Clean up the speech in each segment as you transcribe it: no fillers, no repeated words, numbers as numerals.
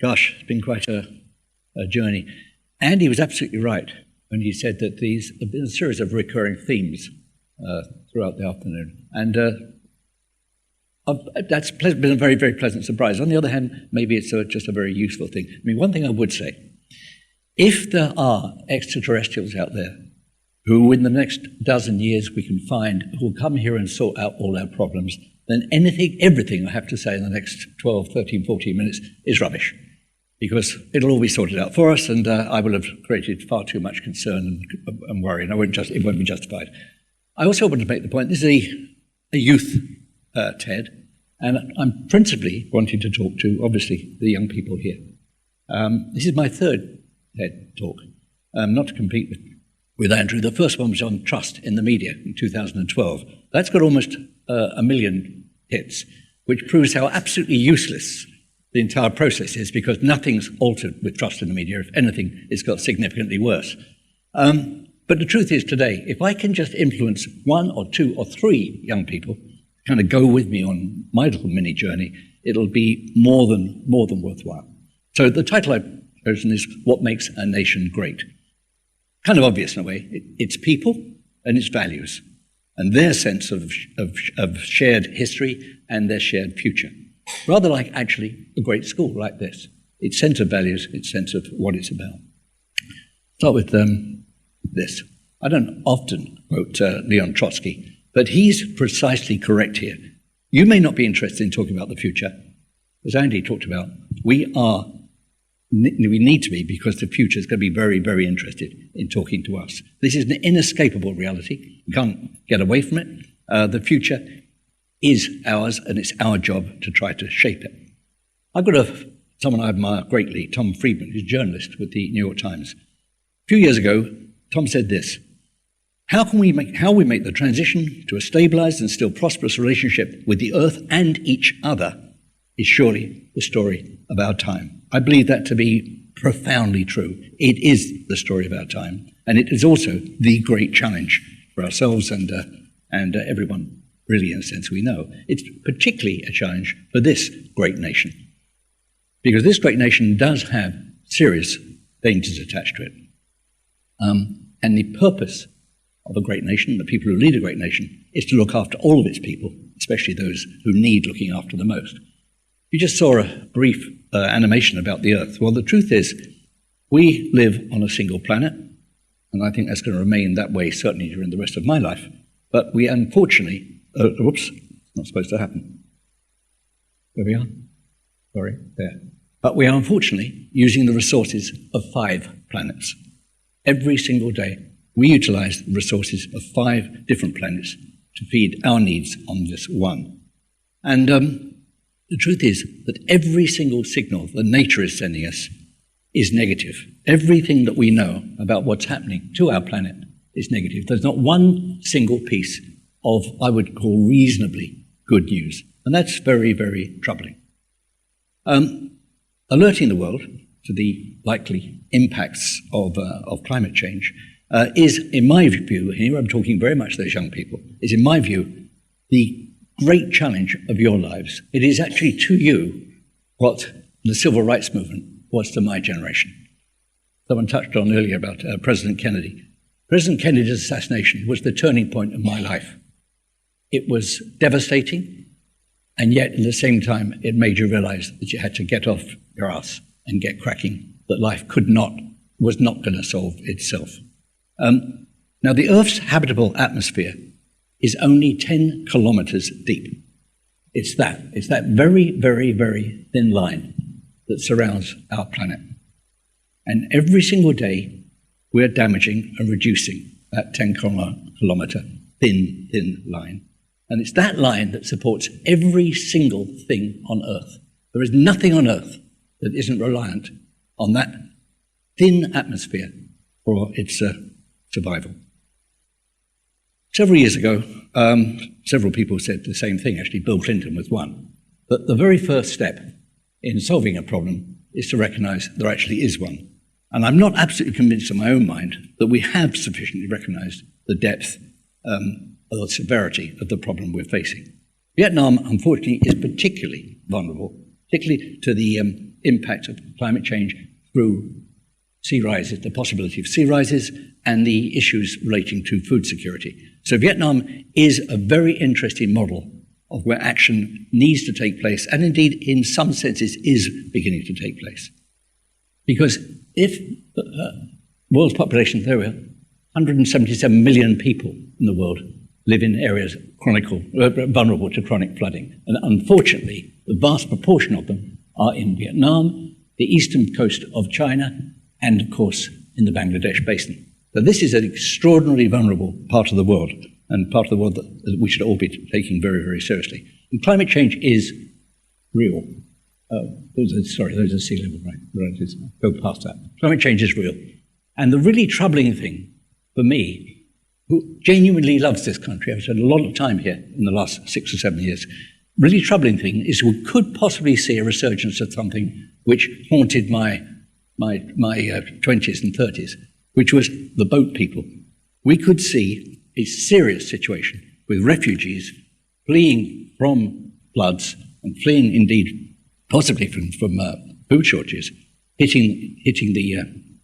Gosh, it's been quite a journey. And he was absolutely right when he said that these have been a series of recurring themes throughout the afternoon. And that's been a very, very pleasant surprise. On the other hand, maybe it's just a very useful thing. I mean, one thing I would say, if there are extraterrestrials out there who in the next dozen years we can find who will come here and sort out all our problems, then everything I have to say in the next 12, 13, 14 minutes is rubbish. Because it'll all be sorted out for us, and I will have created far too much concern and worry, and it won't be justified. I also want to make the point, this is a youth TED, and I'm principally wanting to talk to, obviously, the young people here. This is my third TED talk, not to compete with Andrew. The first one was on trust in the media in 2012. That's got almost 1 million hits, which proves how absolutely useless the entire process is, because nothing's altered with trust in the media. If anything, it's got significantly worse. But the truth is today, if I can just influence 1 or 2 or 3 young people to kind of go with me on my little mini journey, it'll be more than worthwhile. So the title I've chosen is What Makes a Nation Great? Kind of obvious in a way. It's people and its values, and their sense of shared history and their shared future. Rather like actually a great school like this. Its sense of values, its sense of what it's about. Start with this. I don't often quote Leon Trotsky, but he's precisely correct here. You may not be interested in talking about the future. As Andy talked about, we need to be, because the future is going to be very, very interested in talking to us. This is an inescapable reality. You can't get away from it. The future is ours, and it's our job to try to shape it. I've got someone I admire greatly, Tom Friedman, who's a journalist with the New York Times. A few years ago, Tom said this: how we make the transition to a stabilized and still prosperous relationship with the earth and each other is surely the story of our time. I believe that to be profoundly true. It is the story of our time, and it is also the great challenge for ourselves and everyone, really, in a sense we know. It's particularly a challenge for this great nation, because this great nation does have serious dangers attached to it. And the purpose of a great nation, the people who lead a great nation, is to look after all of its people, especially those who need looking after the most. You just saw a brief animation about the Earth. Well, the truth is, we live on a single planet, and I think that's going to remain that way certainly during the rest of my life. But we unfortunately, whoops, not supposed to happen. There we are. Sorry, there. But we are unfortunately using the resources of 5 planets. Every single day, we utilize the resources of 5 different planets to feed our needs on this one. And the truth is that every single signal that nature is sending us is negative. Everything that we know about what's happening to our planet is negative. There's not one single piece of, I would call, reasonably good news. And that's very, very troubling. Alerting the world to the likely impacts of climate change is, in my view, and here I'm talking very much to those young people, is, in my view, the great challenge of your lives. It is actually to you what the civil rights movement was to my generation. Someone touched on earlier about President Kennedy. President Kennedy's assassination was the turning point of my life. It was devastating, and yet at the same time, it made you realize that you had to get off your ass and get cracking, that life was not going to solve itself. Now, the Earth's habitable atmosphere is only 10 kilometers deep. It's that very, very, very thin line that surrounds our planet. And every single day, we're damaging and reducing that 10-kilometer thin line. And it's that line that supports every single thing on Earth. There is nothing on Earth that isn't reliant on that thin atmosphere for its survival. Several years ago, several people said the same thing. Actually, Bill Clinton was one. That the very first step in solving a problem is to recognize there actually is one. And I'm not absolutely convinced in my own mind that we have sufficiently recognized the depth or the severity of the problem we're facing. Vietnam, unfortunately, is particularly vulnerable particularly to the impact of climate change through sea rises, the possibility of sea rises, and the issues relating to food security. So Vietnam is a very interesting model of where action needs to take place, and indeed, in some senses, is beginning to take place. Because if the world's population, there were 177 million people in the world live in areas vulnerable to chronic flooding. And unfortunately, the vast proportion of them are in Vietnam, the eastern coast of China, and of course, in the Bangladesh basin. So this is an extraordinarily vulnerable part of the world, and part of the world that we should all be taking very, very seriously. And climate change is real. Those are sea level rises. Go past that. Climate change is real. And the really troubling thing for me, who genuinely loves this country, I've spent a lot of time here in the last 6 or 7 years, really troubling thing is we could possibly see a resurgence of something which haunted my 20s and 30s, which was the boat people. We could see a serious situation with refugees fleeing from floods and fleeing indeed possibly from food shortages, hitting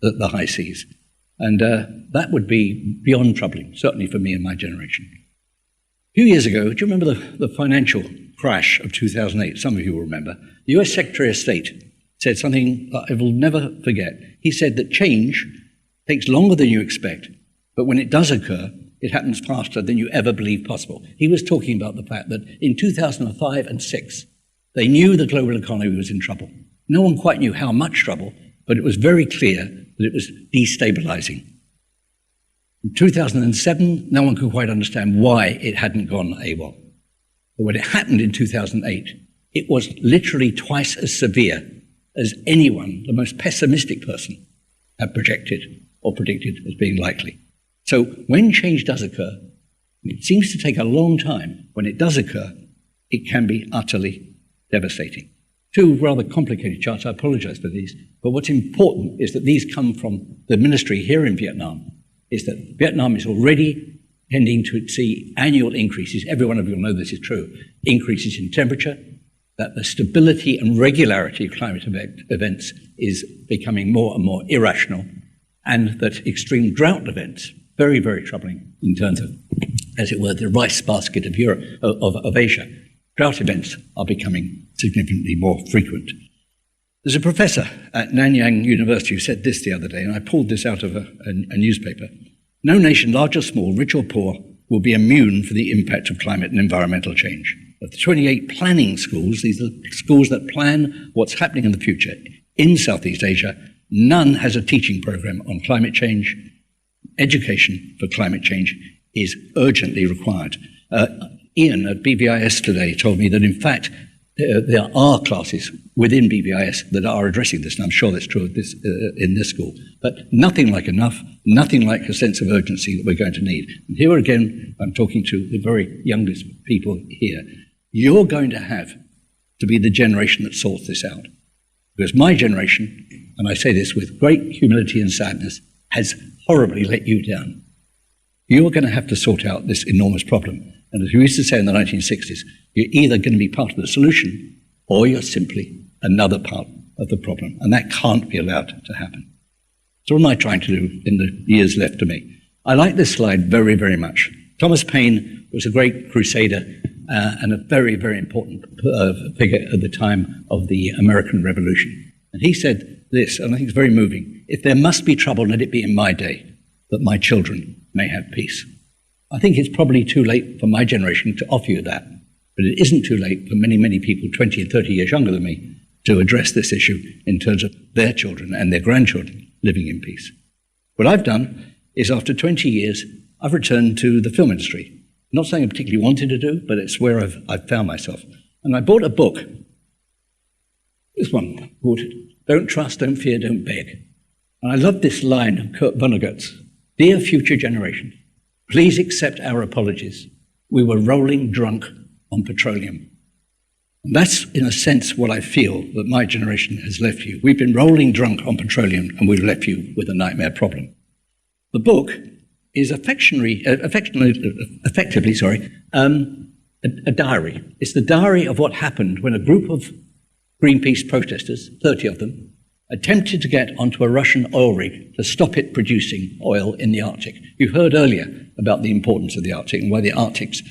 the high seas. And that would be beyond troubling, certainly for me and my generation. A few years ago, do you remember the financial crash of 2008? Some of you will remember. The US Secretary of State said something that I will never forget. He said that change takes longer than you expect, but when it does occur, it happens faster than you ever believed possible. He was talking about the fact that in 2005 and 6, they knew the global economy was in trouble. No one quite knew how much trouble, but it was very clear that it was destabilizing. In 2007, no one could quite understand why it hadn't gone AWOL. But when it happened in 2008, it was literally twice as severe as anyone, the most pessimistic person, had projected or predicted as being likely. So when change does occur, it seems to take a long time. When it does occur, it can be utterly devastating. Two rather complicated charts, I apologize for these, but what's important is that these come from the ministry here in Vietnam, is that Vietnam is already tending to see annual increases, every one of you will know this is true, increases in temperature, that the stability and regularity of climate events is becoming more and more irrational, and that extreme drought events, very, very troubling in terms of, as it were, the rice basket of Europe, of Asia. Drought events are becoming significantly more frequent. There's a professor at Nanyang University who said this the other day, and I pulled this out of a newspaper. No nation, large or small, rich or poor, will be immune for the impact of climate and environmental change. Of the 28 planning schools, these are schools that plan what's happening in the future in Southeast Asia, none has a teaching program on climate change. Education for climate change is urgently required. Ian at BVIS today told me that in fact there are classes within BVIS that are addressing this, and I'm sure that's true of this, in this school. But nothing like enough, nothing like a sense of urgency that we're going to need. And here again, I'm talking to the very youngest people here. You're going to have to be the generation that sorts this out. Because my generation, and I say this with great humility and sadness, has horribly let you down. You're going to have to sort out this enormous problem. And as we used to say in the 1960s, you're either going to be part of the solution or you're simply another part of the problem. And that can't be allowed to happen. So what am I trying to do in the years left to me? I like this slide very, very much. Thomas Paine was a great crusader and a very, very important figure at the time of the American Revolution. And he said this, and I think it's very moving: if there must be trouble, let it be in my day, that my children may have peace. I think it's probably too late for my generation to offer you that, but it isn't too late for many, many people 20 and 30 years younger than me to address this issue in terms of their children and their grandchildren living in peace. What I've done is, after 20 years, I've returned to the film industry. Not something I particularly wanted to do, but it's where I've found myself. And I bought a book, this one, called Don't Trust, Don't Fear, Don't Beg. And I love this line of Kurt Vonnegut's: "Dear future generation, please accept our apologies. We were rolling drunk on petroleum." And that's, in a sense, what I feel that my generation has left you. We've been rolling drunk on petroleum, and we've left you with a nightmare problem. The book is effectively, a diary. It's the diary of what happened when a group of Greenpeace protesters, 30 of them, attempted to get onto a Russian oil rig to stop it producing oil in the Arctic. You heard earlier about the importance of the Arctic and why the Arctic's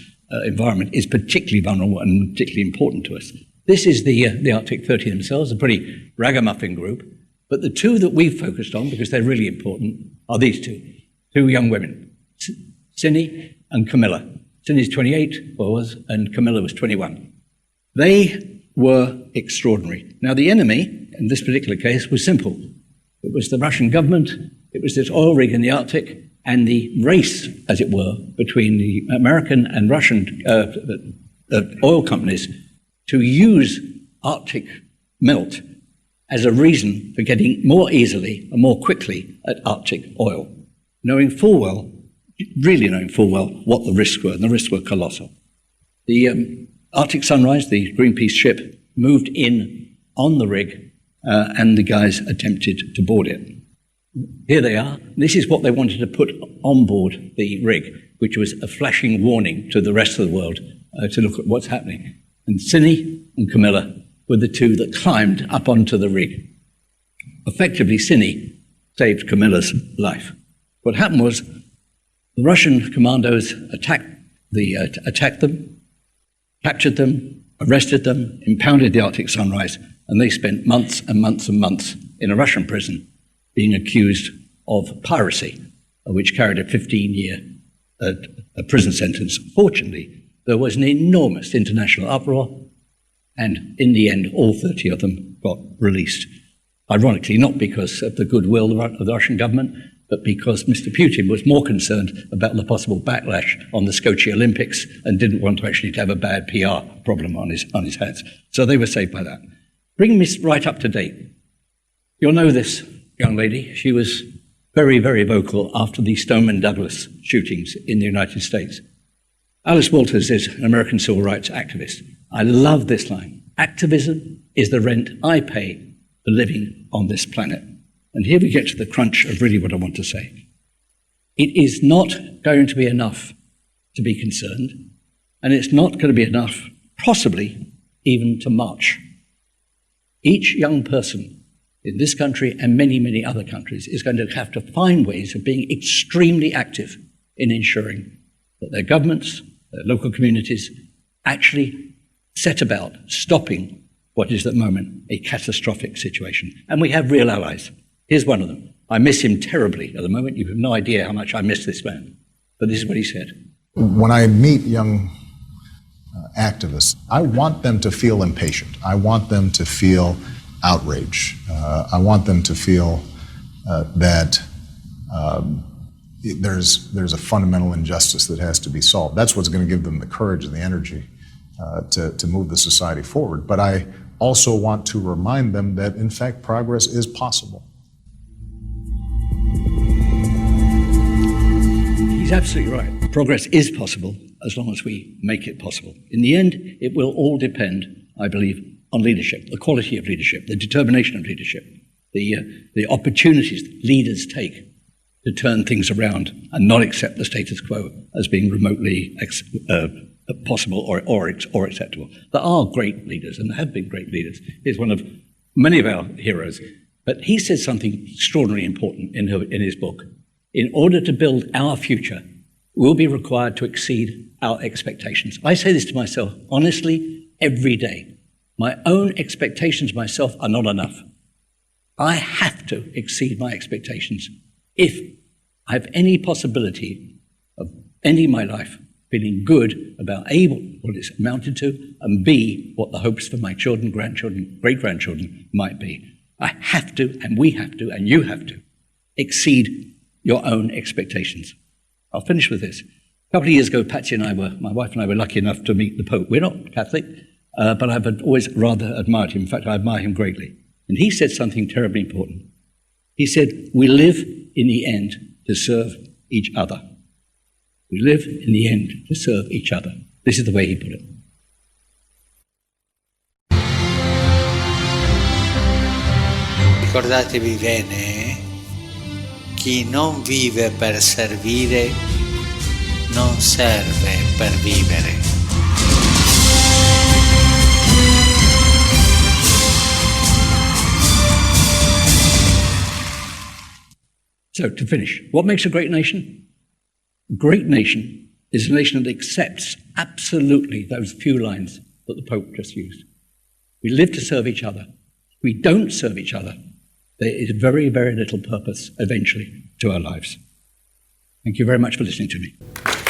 environment is particularly vulnerable and particularly important to us. This is the Arctic 30 themselves, a pretty ragamuffin group. But the two that we've focused on, because they're really important, are these two young women, Cindy and Camilla. Cindy's 28, and Camilla was 21. They were extraordinary. Now, the enemy, in this particular case, was simple. It was the Russian government, it was this oil rig in the Arctic, and the race, as it were, between the American and Russian oil companies to use Arctic melt as a reason for getting more easily and more quickly at Arctic oil, really knowing full well what the risks were, and the risks were colossal. The Arctic Sunrise, the Greenpeace ship, moved in on the rig, and the guys attempted to board it. Here they are. This is what they wanted to put on board the rig, which was a flashing warning to the rest of the world to look at what's happening. And Cindy and Camilla were the two that climbed up onto the rig. Effectively, Cindy saved Camilla's life. What happened was the Russian commandos attacked them, captured them, arrested them, impounded the Arctic Sunrise, and they spent months and months and months in a Russian prison being accused of piracy, which carried a 15-year prison sentence. Fortunately, there was an enormous international uproar, and in the end, all 30 of them got released. Ironically, not because of the goodwill of the Russian government, but because Mr. Putin was more concerned about the possible backlash on the Sochi Olympics and didn't want to actually have a bad PR problem on his hands. So they were saved by that. Bringing me right up to date. You'll know this young lady. She was very, very vocal after the Stoneman Douglas shootings in the United States. Alice Walters is an American civil rights activist. I love this line. Activism is the rent I pay for living on this planet. And here we get to the crunch of really what I want to say. It is not going to be enough to be concerned, and it's not going to be enough, possibly, even to march. Each young person in this country and many, many other countries is going to have to find ways of being extremely active in ensuring that their governments, their local communities, actually set about stopping what is at the moment a catastrophic situation. And we have real allies. Here's one of them. I miss him terribly at the moment. You have no idea how much I miss this man. But this is what he said. When I meet young activists, I want them to feel impatient. I want them to feel outrage. I want them to feel that there's a fundamental injustice that has to be solved. That's what's going to give them the courage and the energy to move the society forward. But I also want to remind them that, in fact, progress is possible. He's absolutely right. Progress is possible as long as we make it possible. In the end, it will all depend, I believe, on leadership, the quality of leadership, the determination of leadership, the opportunities leaders take to turn things around and not accept the status quo as being remotely possible or acceptable. There are great leaders, and there have been great leaders. He's one of many of our heroes. But he said something extraordinarily important in his book. In order to build our future, we'll be required to exceed our expectations. I say this to myself honestly every day. My own expectations myself are not enough. I have to exceed my expectations if I have any possibility of ending my life feeling good about A, what it's amounted to, and B, what the hopes for my children, grandchildren, great-grandchildren might be. I have to, and we have to, and you have to exceed your own expectations. I'll finish with this. A couple of years ago, my wife and I were lucky enough to meet the Pope. We're not Catholic, but I've always rather admired him. In fact, I admire him greatly. And he said something terribly important. He said, we live in the end to serve each other. We live in the end to serve each other. This is the way he put it. Ricordatevi bene, chi non vive per servire non serve per vivere. So, to finish, what makes a great nation? A great nation is a nation that accepts absolutely those few lines that the Pope just used. We live to serve each other. If we don't serve each other, there is very, very little purpose eventually to our lives. Thank you very much for listening to me.